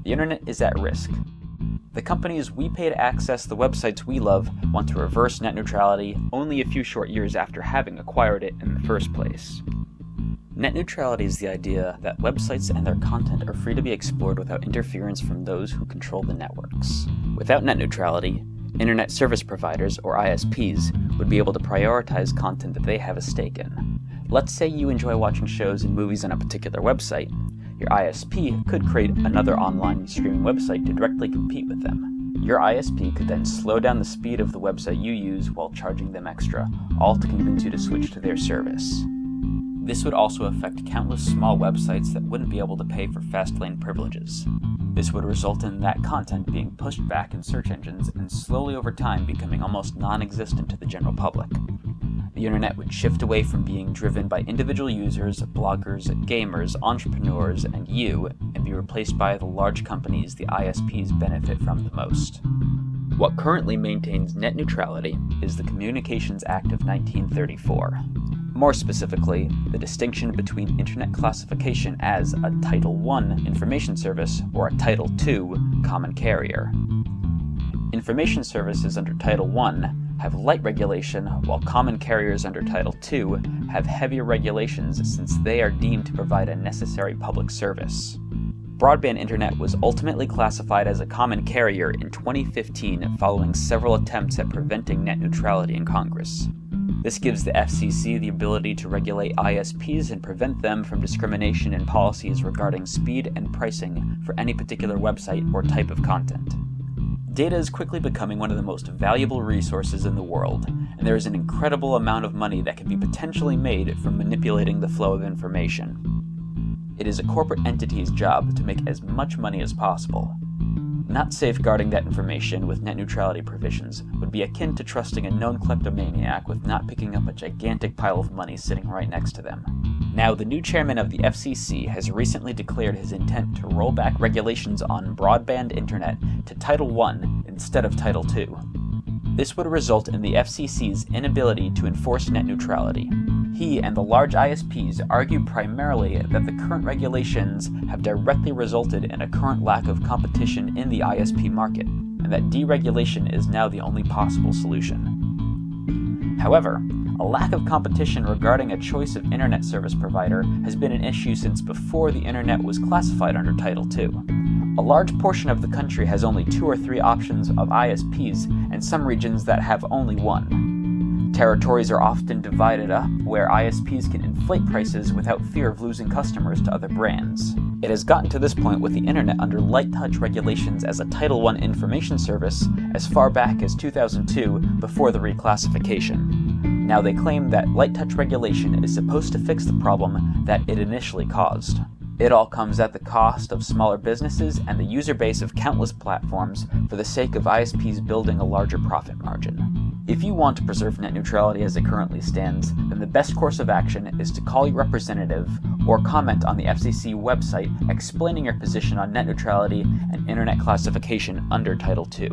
The internet is at risk. The companies we pay to access the websites we love want to reverse net neutrality only a few short years after having acquired it in the first place. Net neutrality is the idea that websites and their content are free to be explored without interference from those who control the networks. Without net neutrality, Internet Service Providers, or ISPs, would be able to prioritize content that they have a stake in. Let's say you enjoy watching shows and movies on a particular website. Your ISP could create another online streaming website to directly compete with them. Your ISP could then slow down the speed of the website you use while charging them extra, all to convince you to switch to their service. This would also affect countless small websites that wouldn't be able to pay for fast lane privileges. This would result in that content being pushed back in search engines and slowly over time becoming almost non-existent to the general public. The internet would shift away from being driven by individual users, bloggers, gamers, entrepreneurs, and you, and be replaced by the large companies the ISPs benefit from the most. What currently maintains net neutrality is the Communications Act of 1934. More specifically, the distinction between Internet classification as a Title I information service or a Title II common carrier. Information services under Title I have light regulation, while common carriers under Title II have heavier regulations since they are deemed to provide a necessary public service. Broadband internet was ultimately classified as a common carrier in 2015 following several attempts at preventing net neutrality in Congress. This gives the FCC the ability to regulate ISPs and prevent them from discrimination in policies regarding speed and pricing for any particular website or type of content. Data is quickly becoming one of the most valuable resources in the world, and there is an incredible amount of money that can be potentially made from manipulating the flow of information. It is a corporate entity's job to make as much money as possible. Not safeguarding that information with net neutrality provisions would be akin to trusting a known kleptomaniac with not picking up a gigantic pile of money sitting right next to them. Now, the new chairman of the FCC has recently declared his intent to roll back regulations on broadband internet to Title I instead of Title II. This would result in the FCC's inability to enforce net neutrality. He and the large ISPs argue primarily that the current regulations have directly resulted in a current lack of competition in the ISP market, and that deregulation is now the only possible solution. However, a lack of competition regarding a choice of internet service provider has been an issue since before the internet was classified under Title II. A large portion of the country has only 2 or 3 options of ISPs, and some regions that have only one. Territories are often divided up where ISPs can inflate prices without fear of losing customers to other brands. It has gotten to this point with the internet under light touch regulations as a Title I information service as far back as 2002 before the reclassification. Now they claim that light touch regulation is supposed to fix the problem that it initially caused. It all comes at the cost of smaller businesses and the user base of countless platforms for the sake of ISPs building a larger profit margin. If you want to preserve net neutrality as it currently stands, then the best course of action is to call your representative or comment on the FCC website explaining your position on net neutrality and internet classification under Title II.